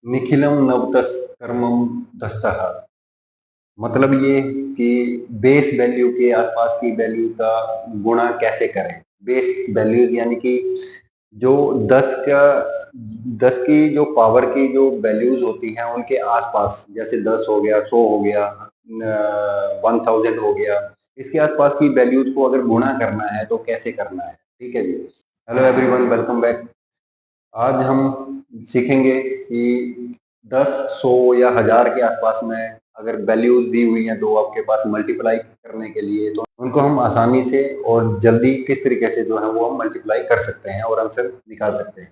निखिलम नवतस कर्मम दस्तः। मतलब ये कि बेस वैल्यू के आसपास की वैल्यू का गुणा कैसे करें। बेस वैल्यू यानी कि जो 10 की जो पावर की जो वैल्यूज होती हैं उनके आसपास, जैसे 10 हो गया, 100 हो गया, 1000 हो गया, इसके आसपास की वैल्यूज को अगर गुणा करना है तो कैसे करना है। ठीक है जी। Hello everyone, welcome back. आज हम सीखेंगे कि 10, 100 या 1000 के आसपास में अगर वैल्यूज दी हुई हैं तो आपके पास मल्टीप्लाई करने के लिए, तो उनको हम आसानी से और जल्दी किस तरीके से जो है वो हम मल्टीप्लाई कर सकते हैं और आंसर निकाल सकते हैं।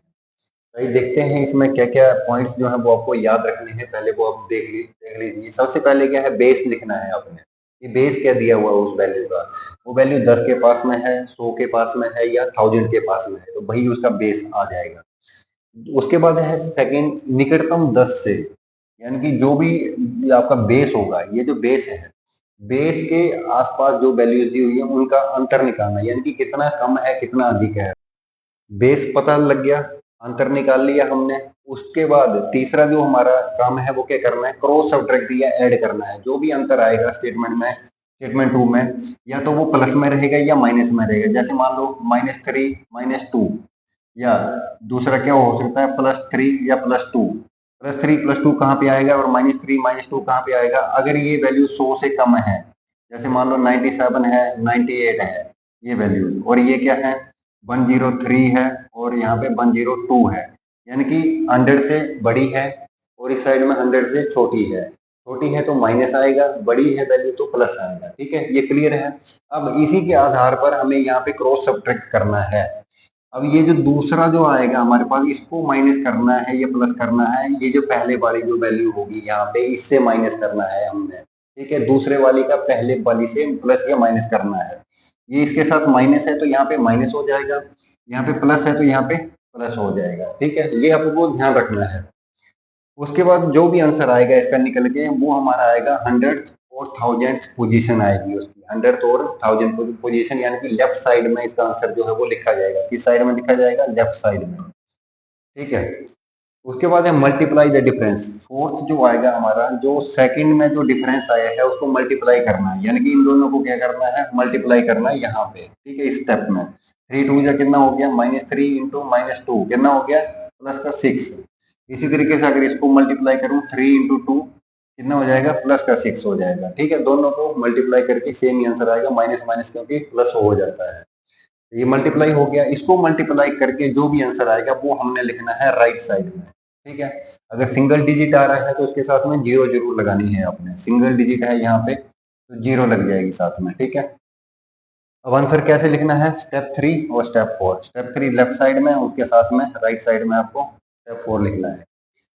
भाई देखते हैं इसमें क्या क्या पॉइंट्स जो है वो आपको याद रखने हैं। पहले वो आप देख लीजिए। सबसे पहले क्या है, बेस लिखना है आपने कि बेस क्या दिया हुआ है उस वैल्यू का। वो वैल्यू 10 के पास में है, 100 के पास में है या 1000 के पास में है, तो वही उसका बेस आ जाएगा। उसके बाद है सेकंड, निकटतम 10 से, यानी कि जो भी आपका बेस होगा, ये जो बेस है, बेस के आसपास जो वैल्यूज दी हुई है उनका अंतर निकालना, यानी कि कितना कम है कितना अधिक है। बेस पता लग गया, अंतर निकाल लिया हमने। उसके बाद तीसरा जो हमारा काम है वो क्या करना है, क्रॉस सब्ट्रैक्ट या ऐड करना है। जो भी अंतर आएगा स्टेटमेंट में, स्टेटमेंट 2 में, या तो वो प्लस में रहेगा या माइनस में रहेगा। जैसे मान लो -3 -2, या दूसरा क्या हो सकता है, +3 या +2। +3 +2 कहाँ पे आएगा और -3 -2 कहाँ पे आएगा, अगर ये वैल्यू 100 से कम है। जैसे मान लो 97 है, 98 है ये वैल्यू, और ये क्या है 103 है, और यहाँ पे 102 है, यानी कि 100 से बड़ी है और इस साइड में 100 से छोटी है। छोटी है तो माइनस आएगा, बड़ी है वैल्यू तो प्लस आएगा। ठीक है, ये क्लियर है। अब इसी के आधार पर हमें यहाँ पे क्रॉस सब्ट्रैक्ट करना है। अब ये जो दूसरा जो आएगा हमारे पास, इसको माइनस करना है या प्लस करना है। ये जो पहले वाली जो वैल्यू होगी यहाँ पे, इससे माइनस करना है हमने। ठीक है, दूसरे वाली का पहले वाली से प्लस या माइनस करना है। ये इसके साथ माइनस है तो यहाँ पे माइनस हो जाएगा, यहाँ पे प्लस है तो यहाँ पे प्लस हो जाएगा। ठीक है, ये आपको ध्यान रखना है। उसके बाद जो भी आंसर आएगा इसका निकल के, वो हमारा आएगा 100th और 1000th पोजीशन आएगी उसकी। 100th और 1000th पोजीशन, यानी कि लेफ्ट साइड में इसका आंसर जो है वो लिखा जाएगा। किस साइड में लिखा जाएगा, लेफ्ट साइड में। ठीक है। उसके बाद है मल्टीप्लाई द डिफरेंस। फोर्थ जो आएगा हमारा, जो सेकंड में जो डिफरेंस आया है उसको मल्टीप्लाई करना है, यानी कि इन दोनों को क्या करना है, मल्टीप्लाई करना है यहाँ पे। ठीक है, इस स्टेप में 3 2 जा कितना हो गया, -3 इंटू -2 कितना हो गया, +6। इसी तरीके से अगर इसको मल्टीप्लाई करूँ, 3 इंटू 2 कितना हो जाएगा, +6 हो जाएगा। ठीक है, दोनों को मल्टीप्लाई करके सेम ही आंसर आएगा, माइनस माइनस क्योंकि प्लस हो जाता है। ये मल्टीप्लाई हो गया। इसको मल्टीप्लाई करके जो भी आंसर आएगा वो हमने लिखना है राइट साइड में। ठीक है, अगर सिंगल डिजिट आ रहा है तो उसके साथ में जीरो जरूर लगानी है आपने। सिंगल डिजिट है यहाँ पे तो जीरो लग जाएगी साथ में। ठीक है, अब आंसर कैसे लिखना है, स्टेप 3 और स्टेप 4। स्टेप 3 लेफ्ट साइड में, उसके साथ में राइट साइड में आपको स्टेप 4 लिखना है।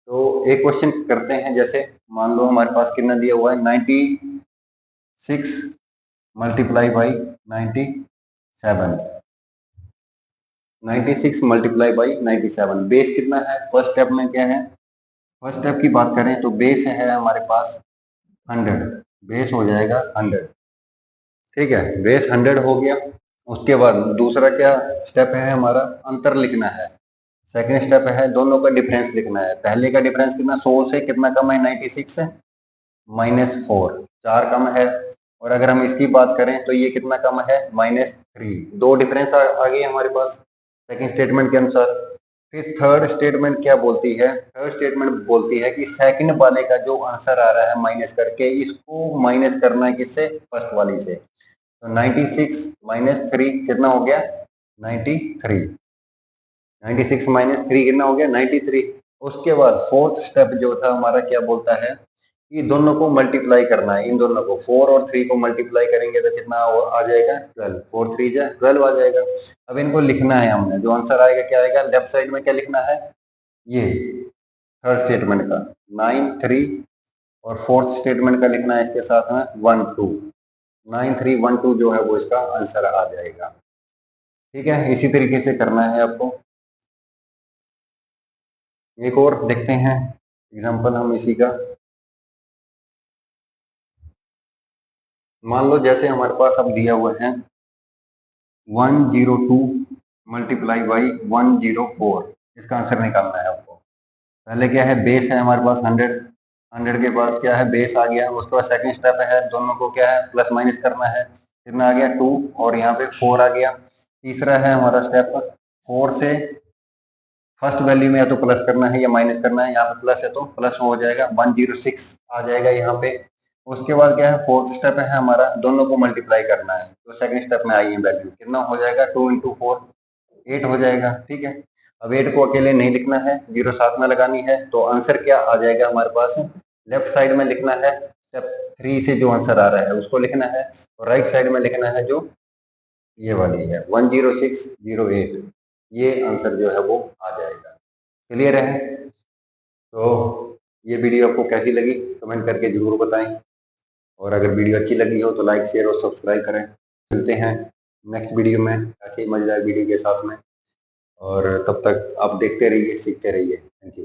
तो एक क्वेश्चन करते हैं। जैसे मान लो हमारे पास कितना दिया हुआ है, 96 multiply by 97। 96 multiply by 97, base कितना है, फर्स्ट स्टेप में क्या है, फर्स्ट स्टेप की बात करें तो बेस है हमारे पास 100। बेस हो जाएगा 100। ठीक है, बेस 100 हो गया। उसके बाद दूसरा क्या स्टेप है हमारा, अंतर लिखना है। सेकंड स्टेप है दोनों का डिफरेंस लिखना है। पहले का डिफरेंस कितना, 100 से कितना कम है, 96 से -4, 4 कम है। और अगर हम इसकी बात करें तो ये कितना कम है, -3। दो डिफरेंस आ गए हमारे पास सेकंड स्टेटमेंट के अनुसार। फिर थर्ड स्टेटमेंट क्या बोलती है, थर्ड स्टेटमेंट बोलती है कि सेकंड वाले का जो आंसर आ रहा है माइनस करके, इसको माइनस करना है किससे, फर्स्ट वाली से। तो 96 -3 कितना हो गया, 93। 96 -3 कितना हो गया, 93। उसके बाद फोर्थ स्टेप जो था हमारा, क्या बोलता है कि दोनों को मल्टीप्लाई करना है। इन दोनों को 4 और 3 को मल्टीप्लाई करेंगे तो कितना आ जाएगा, 12। 4 3 जा 12 आ जाएगा। अब इनको लिखना है हमने, जो आंसर आएगा क्या आएगा, लेफ्ट साइड में क्या लिखना है, ये थर्ड स्टेटमेंट का 9 3, और फोर्थ स्टेटमेंट का लिखना है इसके साथ में 1 2। 9 3 1 2 जो है वो इसका आंसर आ जाएगा। ठीक है, इसी तरीके से करना है आपको। एक और देखते हैं एग्जांपल हम इसी का। मान लो जैसे हमारे पास अब दिया हुआ है 102 मल्टीप्लाई बाई 104, इसका आंसर निकालना है आपको। पहले क्या है, बेस है हमारे पास 100, 100 के पास क्या है, बेस आ गया। उसके बाद सेकंड स्टेप है, दोनों को क्या है, प्लस माइनस करना है। कितना आ गया, 2, और यहाँ पे 4 आ गया। तीसरा है हमारा स्टेप, 4 से फर्स्ट वैल्यू में या तो प्लस करना है या माइनस करना है। यहाँ पे प्लस है तो प्लस हो जाएगा, 106 आ जाएगा यहाँ पे। उसके बाद क्या है, फोर्थ स्टेप है हमारा, दोनों को मल्टीप्लाई करना है। तो सेकंड स्टेप में आई है वैल्यू, कितना हो जाएगा, 2 इंटू 4, 8 हो जाएगा। ठीक है, अब 8 को अकेले नहीं लिखना है, जीरो साथ में लगानी है। तो आंसर क्या आ जाएगा हमारे पास, लेफ्ट साइड में लिखना है, स्टेप 3 से जो आंसर आ रहा है उसको लिखना है, और राइट साइड में लिखना है जो ये वाली है 10608। ये आंसर जो है वो आ जाएगा। क्लियर है? तो ये वीडियो आपको कैसी लगी कमेंट करके जरूर बताएं, और अगर वीडियो अच्छी लगी हो तो लाइक शेयर और सब्सक्राइब करें। मिलते हैं नेक्स्ट वीडियो में ऐसे ही मजेदार वीडियो के साथ में, और तब तक आप देखते रहिए, सीखते रहिए। Thank you.